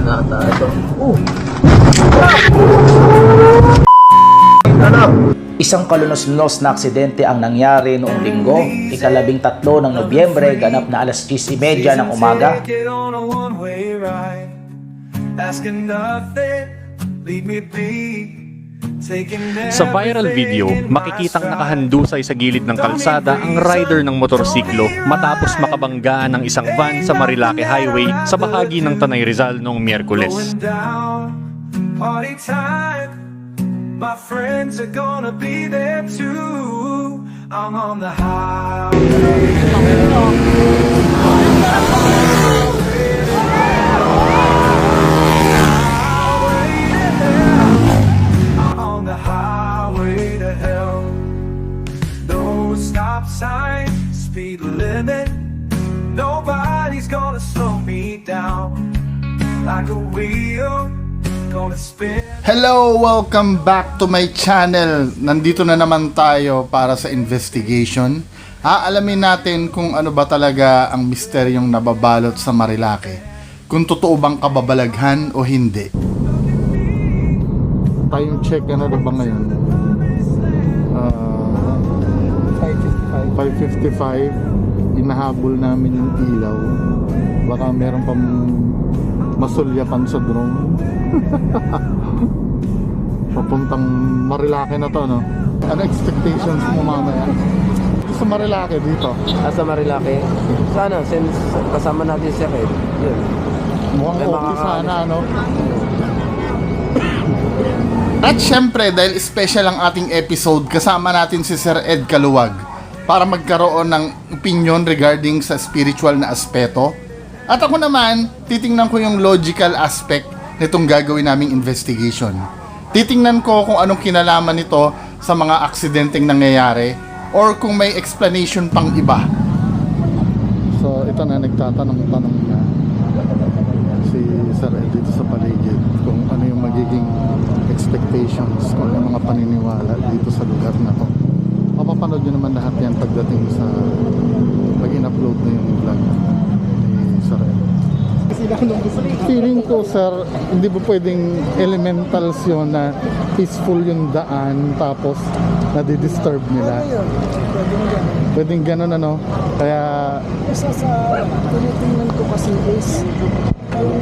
ata ito. Isang kalunos-lunos na aksidente ang nangyari noong linggo, ika-13 ng Nobyembre, ganap na alas 10:30 ng umaga. Sa viral video, makikitang nakahandusay sa gilid ng kalsada ang rider ng motorsiklo matapos makabanggaan ng isang van sa Marilake Highway sa bahagi ng Tanay Rizal noong Miyerkules. My friends are gonna be there too. I'm on the highway. I'm on the highway to hell. No stop sign, speed limit. Nobody's gonna slow me down. Like a wheel, gonna spin. Hello! Welcome back to my channel. Nandito na naman tayo para sa investigation. Aalamin natin kung ano ba talaga ang misteryong nababalot sa Marilake. Kung totoo bang kababalaghan o hindi. Time check, ano na ba ngayon? 5:55. Inahabol namin yung ilaw. Baka meron pang masulyapan sa drone. Papuntang Marilake na to, no? Ano expectations mo mamaya? Sa Marilake dito? Sa Marilake? Sana, since kasama natin si Red, yun. Mukhang okay sana, no? At syempre, dahil special ang ating episode, kasama natin si Sir Ed Caluwag para magkaroon ng opinion regarding sa spiritual na aspeto. At ako naman, titingnan ko yung logical aspect nitong gagawin naming investigation. Titingnan ko kung anong kinalaman nito sa mga aksidenteng nangyayari or kung may explanation pang iba. So ito na, nagtatanong-tanong na si Sir Ed dito sa paligid kung ano yung magiging expectations, kung ano yung mga paniniwala dito sa lugar na to. Mapapanood nyo naman lahat yan pagdating sa pag-in-upload na yung vlog ni Sir Ed. Feeling ko, sir, hindi ba pwedeng elementals yun na peaceful yung daan tapos nadidisturb nila? Pwedeng ganun, ano? Kaya isa sa tinitingnan ko kasi is yung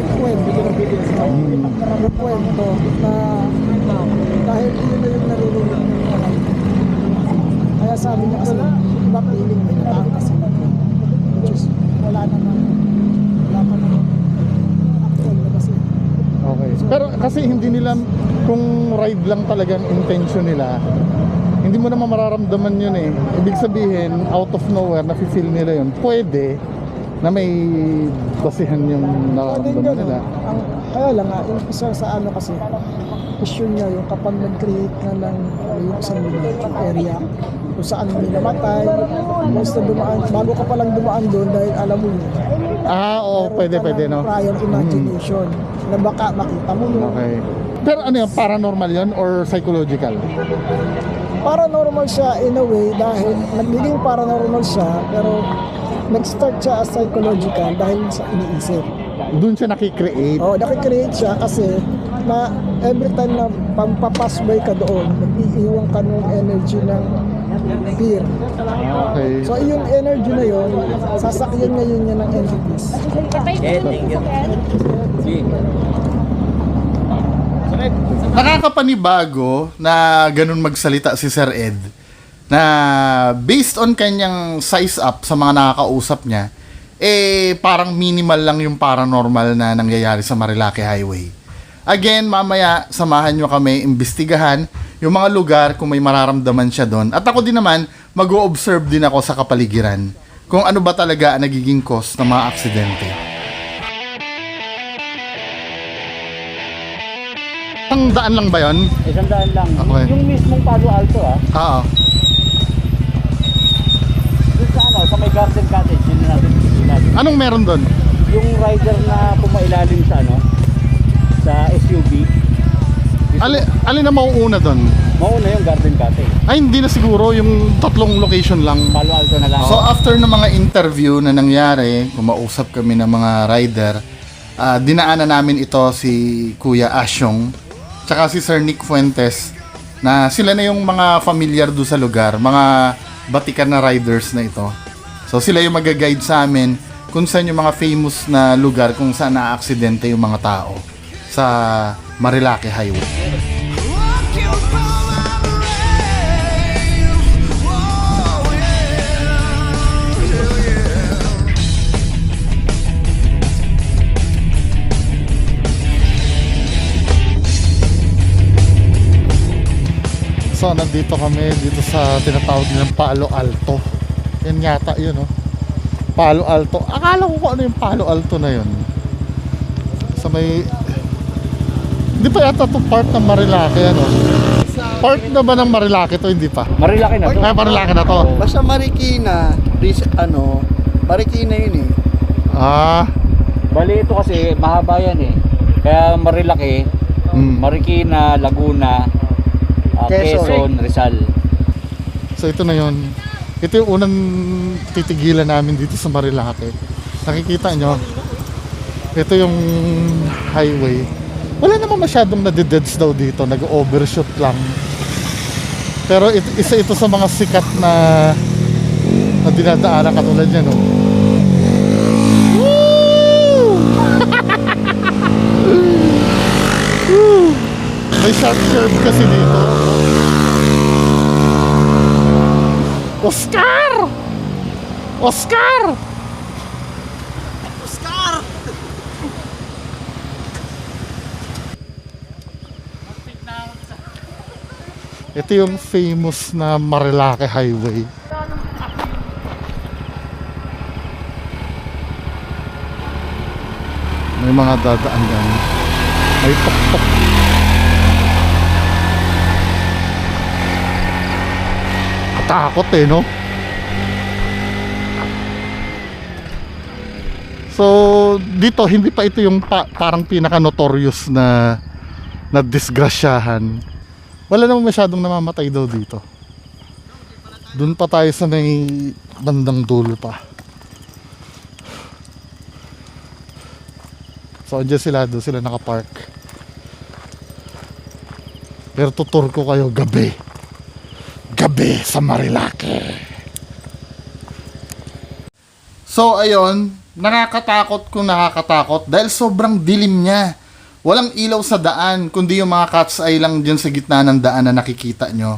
kwento na dahil yun na yung naririnig ng mga kaya sabi niya kasi iba feeling may nataan kasi which is wala pa naman actual na kasi. okay. Pero kasi hindi nila, kung ride lang talagang intention nila, hindi mo naman mararamdaman yun eh. Ibig sabihin, out of nowhere, nafe-feel nila yun. Pwede na may basihan yung nararamdaman nila. Kaya lang nga, yung isa sa ano kasi, issue niya yung kapag nag-create na ng yung isang area kung saan may namatay, basta dumaan, bago ka palang dumaan doon dahil alam mo yun. Oo, pwede, no? Prior imagination na baka makita mo yun. Okay. Pero ano yun, paranormal yun or psychological? Paranormal siya in a way dahil nagiging paranormal siya pero nag-start siya as psychological dahil sa iniisip. Doon siya nakikreate? Oo, nakikreate siya kasi na every time na pampapass by ka doon, nag-iiwan ka ng energy ng fear. Okay. So yung energy na yun, sasakyan ngayon niya ng entities. Nakakapanibago na ganun magsalita si Sir Ed na based on kanyang size up sa mga nakakausap niya, eh parang minimal lang yung paranormal na nangyayari sa Marilake Highway. Again, mamaya samahan nyo kami imbestigahan yung mga lugar kung may mararamdaman siya doon. At ako din naman, mag-o-observe din ako sa kapaligiran kung ano ba talaga ang nagiging cause ng mga aksidente. Isang daan lang ba yun? Isang daan lang. Okay. Yung mismong Palo Alto Oo. Doon sa ano, sa may garden cottage, yun na natin ilalim. Anong meron doon? Yung rider na pumailalim sa ano, sa SUV. Alin na mauuna doon? Mauna yung garden cottage. Ay, hindi na siguro. Yung tatlong location lang. Palo Alto na lang. So after ng mga interview na nangyari, kumausap kami ng mga rider, dinaanan namin ito si Kuya Asyong tsaka si Sir Nick Fuentes na sila na yung mga familiar do sa lugar, mga batikan na riders na ito. So sila yung mag-guide sa amin kung saan yung mga famous na lugar kung saan na-aksidente yung mga tao sa Marilake Highway. So nandito kami dito sa tinatawag nilang Palo Alto. Yan yata yun, oh. Palo Alto. Akala ko kung ano yung Palo Alto na yun. Sa may... Hindi pa yata to part ng Marilake, ano? Part na ba ng Marilake to? Hindi pa. Marilaki na to. Ay, Marilake na to. Basta Marikina, Marikina yun eh. Ah. Bali ito kasi mahaba yan eh. Kaya Marilaki, Marikina, Laguna, Quezon, Rizal. So ito na yun. Ito yung unang titigilan namin dito sa Marilake. Nakikita nyo? Ito yung highway. Wala naman masyadong nadideds daw dito. Nag-overshoot lang. Pero isa ito sa mga sikat na dinadaanan katulad yan, oh. May sharp curve kasi dito. Oscar! Oscar! Oscar! Ito yung famous na Marilake Highway. May mga dadaan yan. May tok-tok. Takot eh, no? So, dito hindi pa ito yung parang pinaka-notorious na disgrasyahan. Wala namang masyadong namamatay daw dito. Doon pa tayo sa may bandang dulo pa. So, andyan sila, doon sila nakapark. Pero tutur ko kayo gabi sa Marilake. So ayun, nakakatakot kung nakakatakot dahil sobrang dilim niya. Walang ilaw sa daan, kundi yung mga cat's eye lang dyan sa gitna ng daan na nakikita nyo.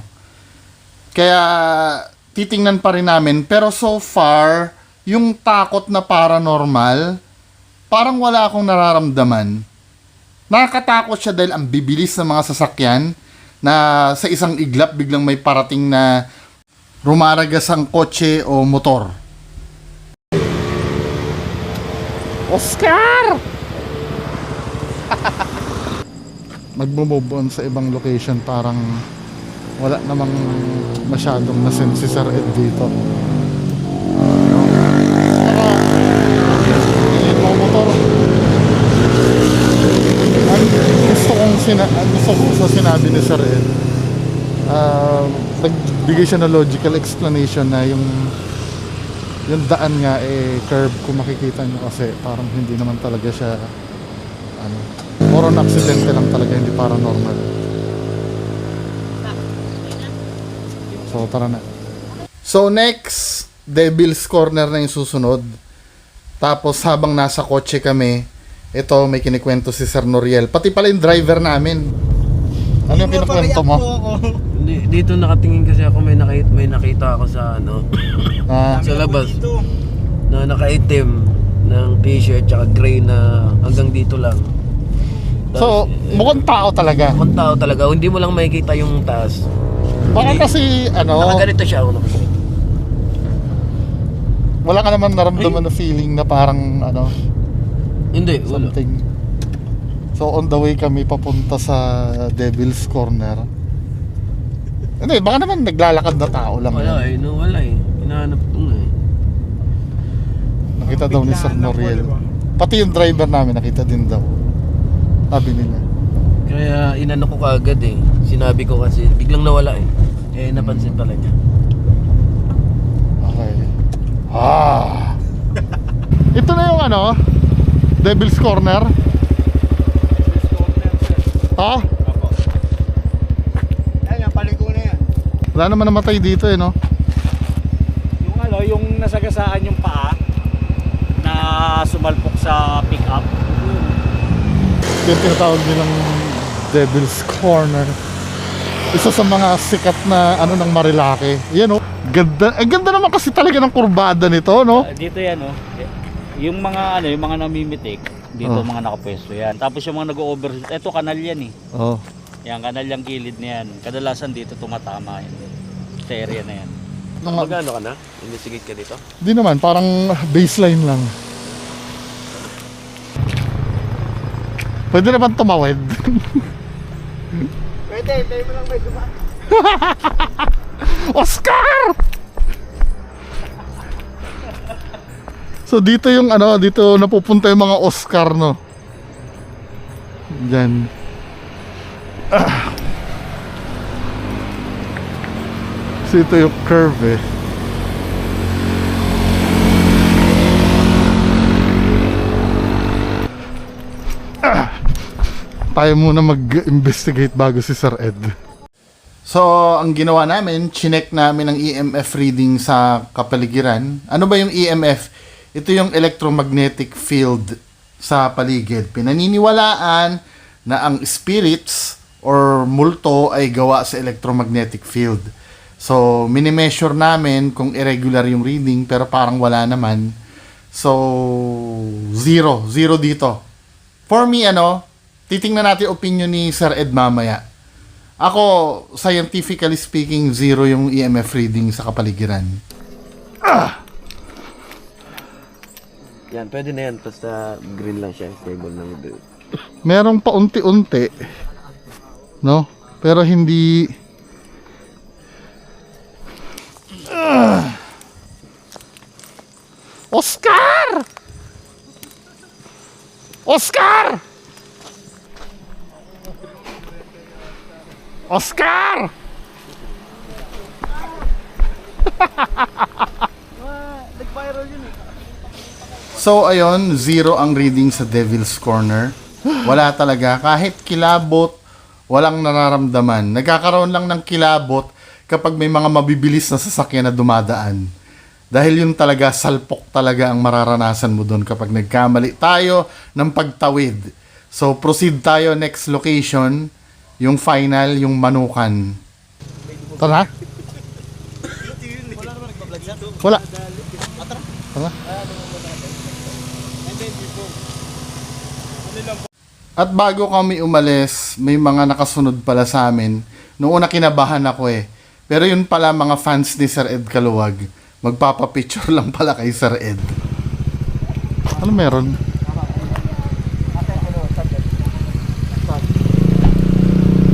Kaya titingnan pa rin namin, pero so far, yung takot na paranormal, parang wala akong nararamdaman. Nakakatakot siya dahil ang bibilis ng mga sasakyan, na sa isang iglap biglang may parating na rumaragas ang kotse o motor. Oscar! Magmo-move on sa ibang location, parang wala namang masyadong nasense si Sir Ed dito. Motor. Gusto ko sa sinabi ni Sir Ed, nagbigay siya ng logical explanation na yung daan nga curve, kung makikita nyo kasi parang hindi naman talaga siya more on aksidente lang talaga, hindi paranormal. So tara na. So next, Devil's Corner na yung susunod. Tapos habang nasa kotse kami, ito, may kinikwento si Sir Noriel. Pati pala yung driver namin. Ano yung kinikwento mo? Dito nakatingin kasi ako, may nakita ako sa sa labas. Na nakaitim ng t-shirt tsaka gray na hanggang dito lang. So, mukhang tao talaga. Mukhang tao talaga. Hindi mo lang makikita yung taas. Baka kasi nakaganito siya. Wala ka naman naramdaman na feeling na parang Hindi, wala. something. So on the way kami papunta sa Devil's Corner. Hindi, baka naman naglalakad na tao lang. Wala wala hinahanap ko nga Nakita daw ni Sir Noriel. Pati yung driver namin nakita din daw. Sabi nila. Kaya inano ko kaagad Sinabi ko kasi biglang nawala napansin pala niya. Okay. Ito na yung Devil's Corner? Ha? Ayan, paliko na yan. Wala naman namatay dito eh, no? Yung ano, yung nasagasaan yung paa na sumalpok sa pick-up. Yung tinatawag nilang Devil's Corner. Isa sa mga sikat na ano ng Marilake. Yan oh. Ganda. Ganda naman kasi talaga ng kurbada nito, no? Dito yan, oh. Yung mga ano, yung mga namimitik, dito Oh. mga nakapwesto yan. Tapos yung mga nag-overshoot, eto kanal yan eh. Oh. Yan, kanal yung gilid na yan. Kadalasan dito tumatama yan. Sa area na yan. Magano ka na? Investigate ka dito? Di naman, parang baseline lang. Pwede naman tumawid. Pwede, tayo mo lang may dumaan. Oscar! So dito yung ano, dito napupunta yung mga Oscar, no? Diyan. So ito yung curve eh. Tayo muna mag-investigate bago si Sir Ed. So, ang ginawa namin, chinek namin ang EMF reading sa kapaligiran. Ano ba yung EMF? Ito yung electromagnetic field sa paligid. Pinaniniwalaan na ang spirits or multo ay gawa sa electromagnetic field. So, minimeasure namin kung irregular yung reading pero parang wala naman. So, zero dito. For me, titingnan natin opinion ni Sir Ed mamaya. Ako, scientifically speaking, zero yung EMF reading sa kapaligiran. Yan, pwede na yan. Basta green lang siya. Stable lang. Merong paunti-unti, no? Pero hindi... Oscar! Oscar! Oscar! So ayun, zero ang reading sa Devil's Corner. Wala talaga, kahit kilabot, walang nararamdaman. Nagkakaroon lang ng kilabot kapag may mga mabibilis na sasakyan na dumadaan. Dahil yun talaga, salpok talaga ang mararanasan mo doon kapag nagkamali tayo ng pagtawid. So proceed tayo next location. Yung final, yung Manukan. Tara. Wala. Tara. At bago kami umalis, may mga nakasunod pala sa amin. Noong una kinabahan ako eh. Pero yun pala mga fans ni Sir Ed Kaluwag. Magpapapicture lang pala kay Sir Ed. Ano meron?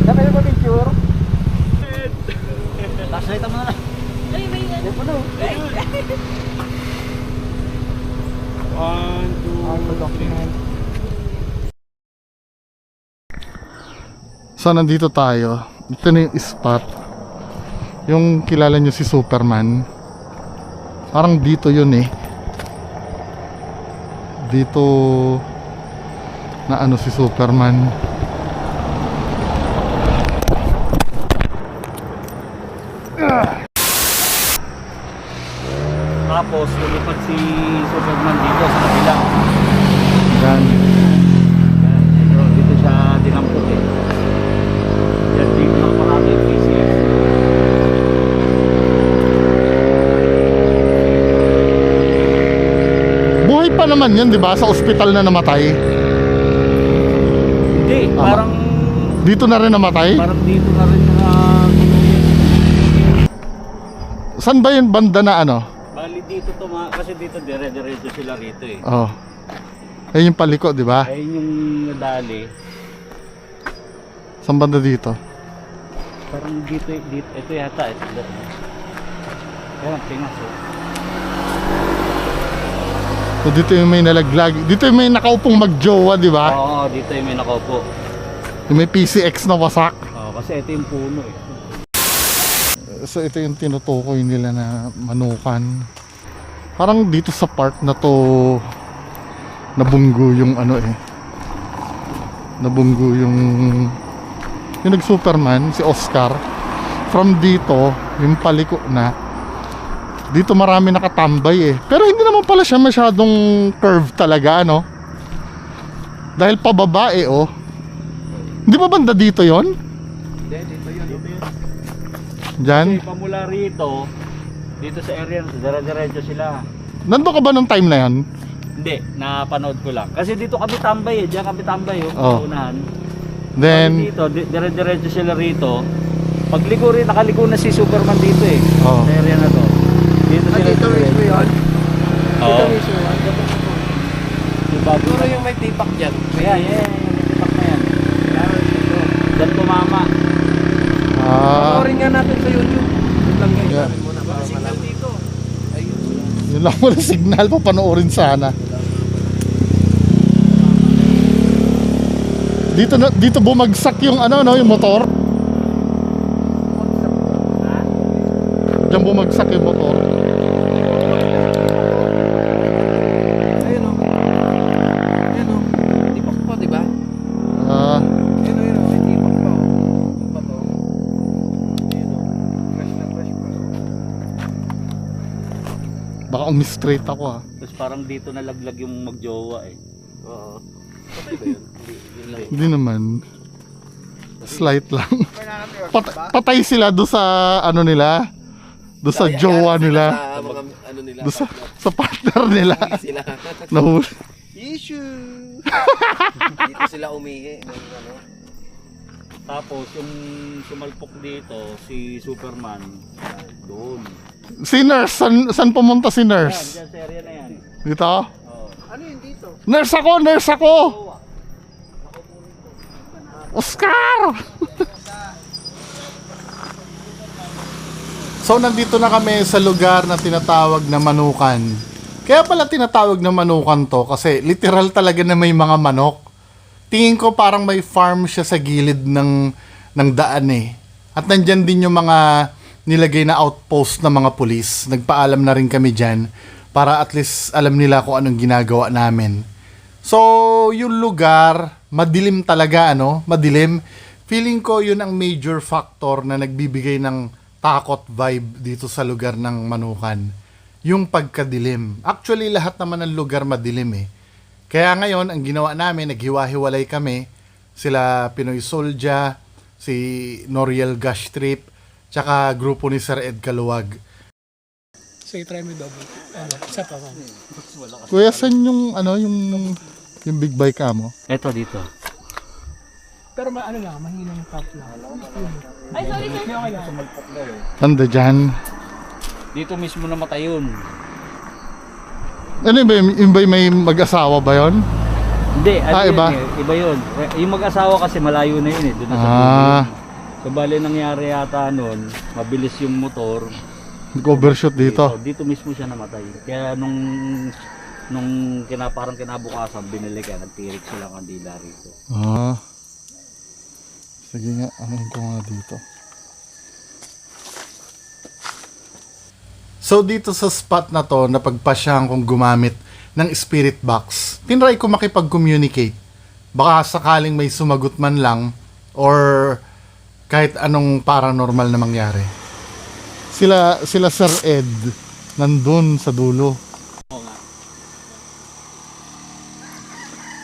Sabi mo picture? Flashlight mo na. Ay, may ano. One, two, three. So nandito tayo. Ito na yung spot. Yung kilala nyo si Superman. Parang dito yun eh. Dito na ano si Superman. Tapos lumipad si Superman dito sa kabila. Yan. Dito siya dinampot eh. Yan dito lang parami yung PCS. Buhay pa naman yun, di ba? Sa ospital na namatay. Hindi, parang Dito na rin namatay? parang dito na rin mga Saan ba yung banda na ano? bali dito to kasi dito dire-diretso sila rito eh. Oh. Ayun yung paliko, di ba? Ayun yung nadali. Saan banda dito? Parang dito ito yata ito. Ayan, pingas oh. So dito yung may nalaglag. Dito yung may nakaupong magjowa, di ba? Oo, dito yung may nakaupo. Yung may PCX na wasak. Oo, kasi ito yung puno eh. So ito yung tinutukoy nila na Manukan. Parang dito sa part na to nabunggo yung ano eh. Nabunggo yung nag-Superman, si Oscar. From dito, yung paliko na. Dito marami nakatambay eh. Pero hindi naman pala siya masyadong curve talaga, no? Dahil pababa eh, oh. Hindi ba banda dito yon? Hindi, dito yun. Diyan? Kasi pamula rito, dito sa area, dire-diretso sila. Nandun ka ba nung time na yan? Hindi, napanood ko lang. Kasi dito kami tambay eh, diyan kami tambay Oh. unahan. Then, Dito, dire-diretso sila rito. Pagliko rin, nakaliko na si Superman dito eh. Oh. Sa area na to. Dito sila. Dito mismo yun. Oo. Dito mismo yun. Siguro yung may tipak dyan. Kaya, yan. Yung tipak na yan. Diyan tumama. Panoorin nga natin sa YouTube. Yun lang guys. Yeah. Sabi mo na para malaman. Dito. Ayun. yun lang muna signal, papanoorin sana. Dito bumagsak yung ano no, yung motor. Diyan bumagsak yung motor. Ayun o. Ayun o. Tipak po, diba? Ah, Ayun o, may tipak pa o. Ano ba to? Ayun o. Fresh na fresh pa. baka umi-straight ako ah. Tapos parang dito nalaglag yung magjowa eh. Oo. Patay ba yun? Hindi. Yun lang. Hindi naman. Slight lang. Patay sila do sa ano nila. Do sa jowa nila. Sa mga ano nila. Do sa partner nila. Sila. Nahuli. Issue! Dito sila umihi ng ano. Tapos yung sumalpok dito, si Superman, doon. Si Nurse, saan pumunta si Yan, Nurse? dyan sa area na yan. Dito? Oh. Ano yun dito? Nurse ako! Nurse ako! Oscar! So nandito na kami sa lugar na tinatawag na Manukan. Kaya pala tinatawag na Manukan to kasi literal talaga na may mga manok. Tingin ko parang may farm siya sa gilid ng daan eh. At nandyan din yung mga nilagay na outpost ng mga pulis. Nagpaalam na rin kami dyan para at least alam nila kung anong ginagawa namin. So, yung lugar, madilim talaga, ano? Madilim. Feeling ko yun ang major factor na nagbibigay ng takot vibe dito sa lugar ng Manukan. Yung pagkadilim. Actually, lahat naman ng lugar madilim eh. Kaya ngayon, ang ginawa namin, naghiwa-hiwalay kami. Sila Pinoy Soldier, si Noriel Gash Trip, tsaka grupo ni Sir Ed Kaluwag. So, try mo double. Ano, isa pa man. Kuya, saan yung, ano, yung big bike ka mo? Eto dito. Pero ano lang, mahina yung top lang. Ay, sorry, sir. Okay lang. Tanda dyan. Dito mismo namatay yun. Ano ba yung ba may mag-asawa ba yun? Hindi, ano yun iba? eh, iba yun. Yung mag-asawa kasi malayo na yun eh, doon na sa Ah, building. So bali nangyari yata nun, mabilis yung motor. nag-overshoot dito. Dito mismo siya namatay. Kaya nung parang kinabukasan, binili ka, nagtirik silang kandila rito. Ah. Sige nga, anuhin ko nga dito. So dito sa spot na to, napagpasyahan kong gumamit ng spirit box. Tinry ko makipag-communicate. Baka sakaling may sumagot man lang or kahit anong paranormal na mangyari. Sila Sir Ed nandun sa dulo.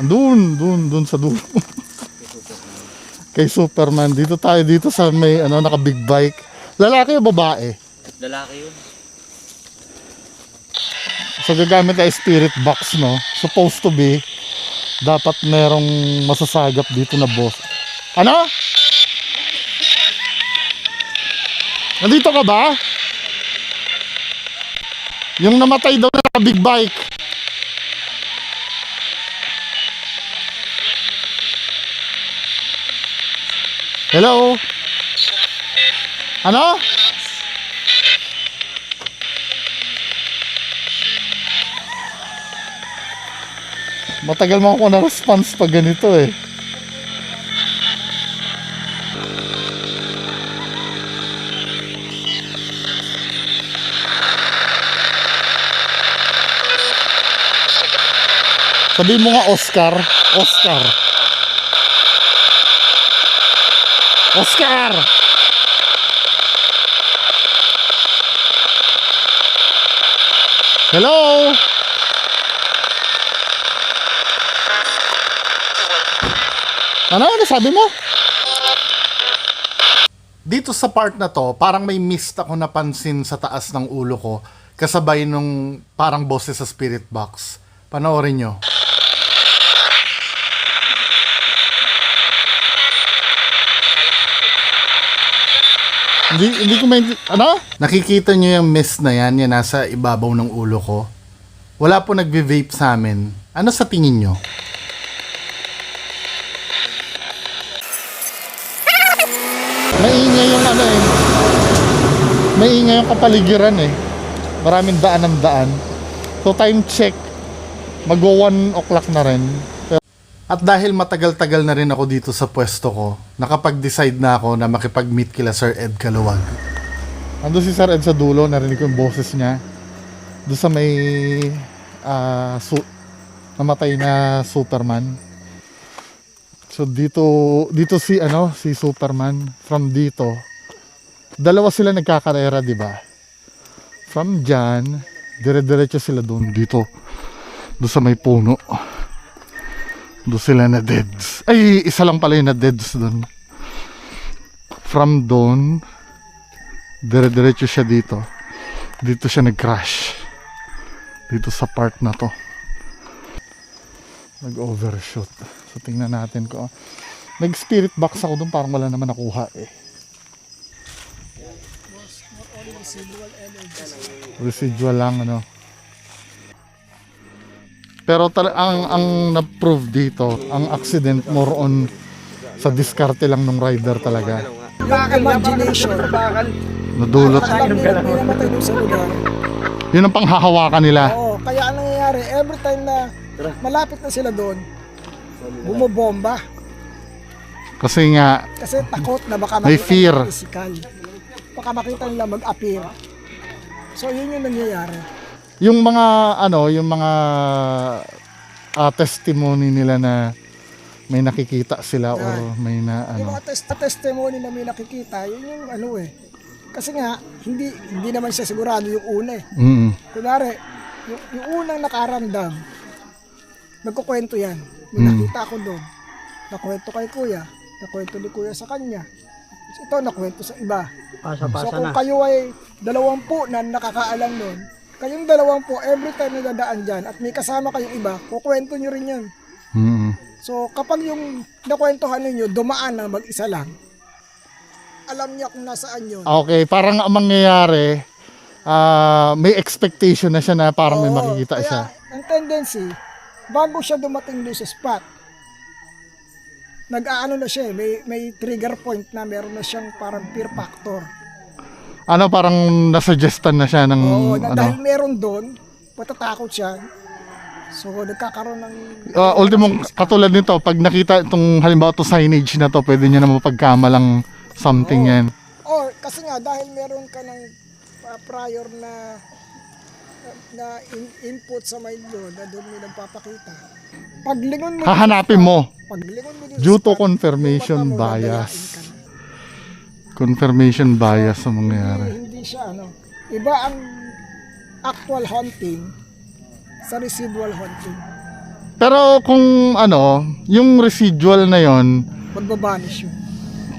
Doon sa dulo. Kay Superman. Dito tayo dito sa may naka big bike. Lalaki o babae? Lalaki yun. So gagamit tayo spirit box, no? Supposed to be dapat merong masasagap dito na boss. Ano? Nandito ka ba? Yung namatay daw na big bike. Hello? Ano? Matagal mo ako na-response pag ganito eh. Sabi mo nga Oscar. Oscar. Oscar! Hello? Ano sabi mo? Dito sa part na to, parang may mist ako napansin sa taas ng ulo ko, kasabay nung parang boses sa spirit box. Panoorin nyo. Hindi ko may... Ano? Nakikita nyo yung mist na yan, yan nasa ibabaw ng ulo ko. Wala po nagve-vape sa amin. Ano sa tingin nyo? Maingay yung ano eh. Maingay yung kapaligiran eh. Maraming daan ng daan. So time check, mag-1 o'clock na rin. At dahil matagal-tagal na rin ako dito sa pwesto ko, nakapag-decide na ako na makipag-meet kila Sir Ed Caluwag. Ando si Sir Ed sa dulo, narinig ko yung boses niya. Doon sa may namatay na Superman. So dito si si Superman from dito. Dalawa sila nagkakarera, di ba? From dyan, dire-diretso sila doon dito. Doon sa may puno. Doon sila na deads. Ay, isa lang pala yung na deads doon. From doon, dire-diretso siya dito. Dito siya nag-crash. Dito sa part na to. Nag-overshoot. So tingnan natin ko. Nag-spirit box ako doon, parang wala naman nakuha eh. Residual lang ano. Pero ang na-prove dito, ang accident more on sa diskarte lang ng rider talaga. Yung imagination. Nadulot. Namatay doon sa lugar. Yun ang panghahawakan nila. Oo, kaya anong nangyayari, every time na malapit na sila doon, bumobomba. Kasi nga, Kasi takot na baka may makita fear. nila physical. Baka makita nila mag-appear. So yun yung nangyayari. yung mga testimony nila na may nakikita sila or may na Yung mga testimony na may nakikita, yun yung Kasi nga, hindi naman siya sigurado yung una eh. Kunwari, yung unang nakaramdam, nagkukwento yan. May nakita ako doon. Nakwento kay kuya. Nakwento ni kuya sa kanya. Ito, nakwento sa iba. So kung kayo ay 20 na nakakaalam nun, kayong 20, every time na dadaan dyan at may kasama kayong iba, kukwento nyo rin yan. So kapag yung nakwentuhan ninyo, dumaan na mag-isa lang, alam niya kung nasaan yun. Okay, parang ang mangyayari, may expectation na siya na parang may makikita siya. Ang tendency, bago siya dumating doon sa spot, nag-aano na siya, may trigger point na meron na siyang parang fear factor. Parang nasuggestan na siya ng Dahil meron doon, matatakot siya. So nagkakaroon ng ultimo katulad nito, pag nakita itong halimbawa to signage na to, pwede niya na mapagkamalang something yan. Or kasi nga dahil meron ka ng prior na input sa mind mo na doon may nagpapakita. Paglingon mo Hahanapin mo. Paglingon mo Due to confirmation bias. Confirmation bias ang mangyayari. Hindi siya iba ang actual haunting sa residual haunting. Pero kung yung residual na yon, Magbabanish yun.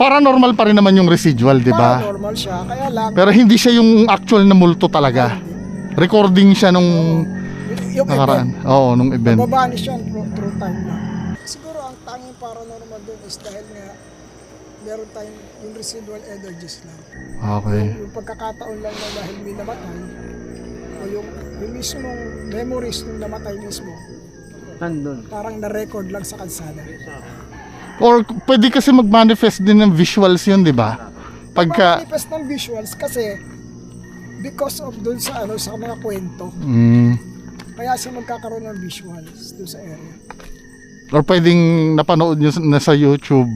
paranormal pa rin naman yung residual, di ba? Paranormal siya, kaya lang Pero hindi siya yung actual na multo talaga. Recording siya nung yung nakaraan. Oo, nung event. magbabanish yan through time lang. Siguro ang tanging paranormal doon is dahil nga meron tayong yung residual energies lang. Okay. Yung pagkakataon lang na dahil may namatay o yung mismong memories nung namatay mismo Nandun. parang na-record lang sa kalsada. Or pwede kasi mag-manifest din ng visuals yun, di ba? Pagka... Manifest ng visuals kasi because of dun sa sa mga kwento. Kaya siya magkakaroon ng visuals dun sa area. Or pwedeng napanood nyo na sa YouTube,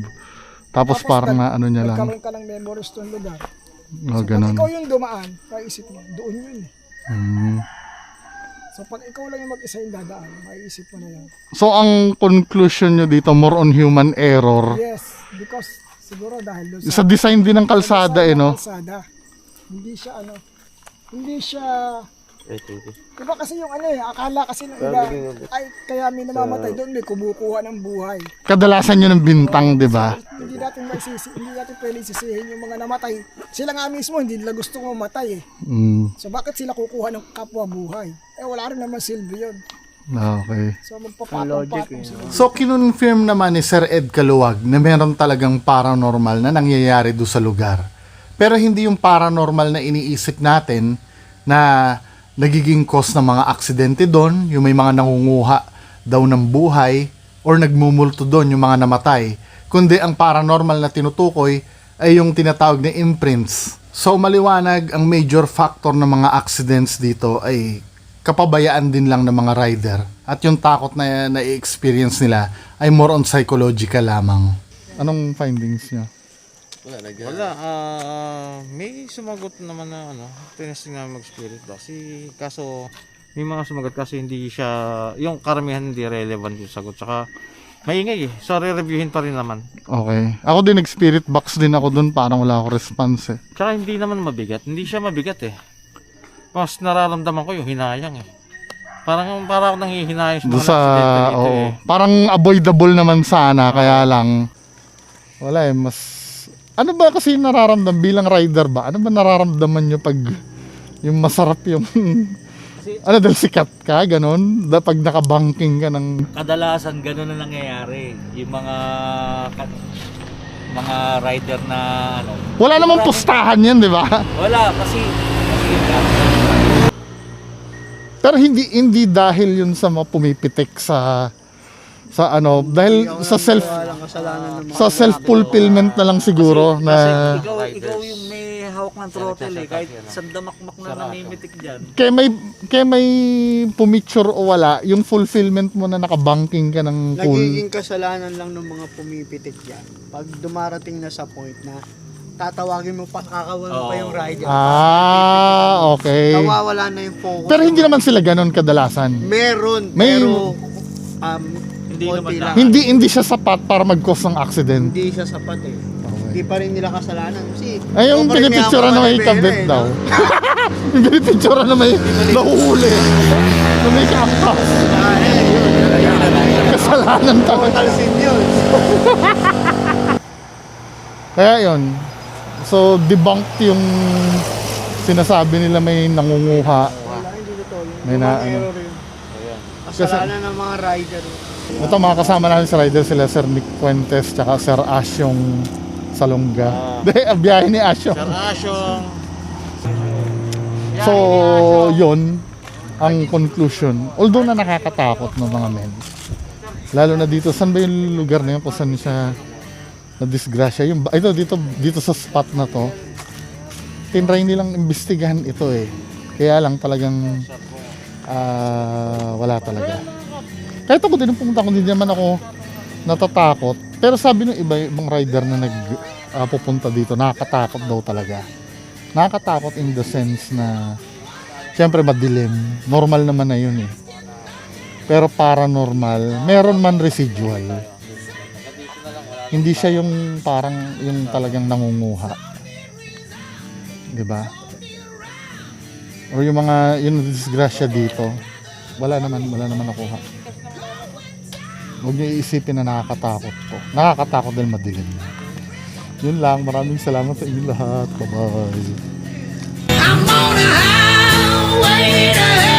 tapos parang niya lang. Magkaroon ka ng memories doon lugar. O, So, ganun. kung ikaw yung dumaan, paisip mo, doon yun eh. So pag ikaw lang yung mag-isa yung dadaan, maiisip mo na yan. So ang conclusion nyo dito, more on human error. Yes, because siguro dahil doon Sa design din ng kalsada no? Kalsada. Hindi siya iba kasi yung akala kasi ng iba ay kaya may namamatay doon, may kumukuha ng buhay. Kadalasan yun ng bintang, di ba? Hindi natin pwede sisihin yung mga namatay. Sila nga mismo hindi nila gusto mamatay eh. So bakit sila kukuha ng kapwa buhay? Wala rin naman silbi yun. Okay. So magpapatong-patong sila. So kinonfirm naman ni Sir Ed Caluwag na meron talagang paranormal na nangyayari doon sa lugar. Pero hindi yung paranormal na iniisip natin na nagiging cause ng mga aksidente doon, yung may mga nangunguha daw ng buhay or nagmumulto doon yung mga namatay. Kundi ang paranormal na tinutukoy ay yung tinatawag na imprints. So maliwanag ang major factor ng mga accidents dito ay kapabayaan din lang ng mga rider. At yung takot na na-experience nila ay more on psychological lamang. Anong findings niya? Wala, may sumagot naman na tinesting namin mag-spirit box. Kaso may mga sumagot kasi hindi siya, yung karamihan hindi relevant yung sagot. Saka maingay so re-reviewin pa rin naman. Okay. Ako din nag-spirit box din ako dun, parang wala ako response eh. Tsaka hindi naman mabigat, hindi siya mabigat eh. Mas nararamdaman ko yung hinayang eh. Parang ako nanghihinayang sa mga aksidente dito eh. Parang avoidable naman sana, kaya lang wala eh, mas ano ba kasi nararamdaman bilang rider ba? Ano ba nararamdaman nyo pag yung masarap yung dahil sikat ka, ganon? Pag nakabanking ka ng... Kadalasan gano'n na nangyayari. Yung mga rider na Wala namang pustahan yan, di ba? Wala, kasi Pero hindi dahil yun sa mga pumipitik sa dahil sa self-fulfillment na lang siguro na ikaw yung may hawak ng throttle eh, kahit sandamakmak na namimitik dyan. Kaya may pumicture o wala, yung fulfillment mo na nakabanking ka ng cool. Nagiging kasalanan lang ng mga pumipitik dyan. Pag dumarating na sa point na tatawagin mo pa, kakawala pa yung rider. Okay. Nawawala na yung focus. Pero hindi naman sila ganon kadalasan. Meron, May- pero Hindi konti lang. Hindi siya sapat para mag-cause ng accident. Hindi siya sapat eh. Hindi pa rin nila kasalanan. Kasi Ay, yung pinipicture na may kabit daw. Yung pinipicture na may nahuhuli. Na may kampas. Kasalanan talaga. Talsin yun. Kaya yun. So, debunked yung sinasabi nila may nangunguha. May na ano. Kasalanan ng mga rider. Ito mga kasama natin sa rider sila Sir Nick Fuentes tsaka Sir Asyong Salonga. Ang biyahe ni Asyong. Asyong. So, yun ang conclusion. Although na nakakatakot ng mga men. Lalo na dito, saan ba yung lugar na yun? Kung saan siya na-disgrasya? Ito, dito sa spot na to, tinry nilang imbestigahan ito eh. Kaya lang talagang wala talaga. Kahit ako din pumunta ko, hindi naman ako natatakot. Pero sabi ng ibang rider na pupunta dito, nakakatakot daw talaga. Nakakatakot in the sense na syempre madilim. Normal naman na yun eh. Pero paranormal, meron man residual. Hindi siya yung parang yung talagang nangunguha. 'Di ba? O yung mga yung disgrasya dito, wala naman nakuha. Huwag niyo iisipin na nakakatakot to. Nakakatakot dahil madilim. Yun lang. Maraming salamat sa inyo lahat. Bye-bye. I'm on a highway to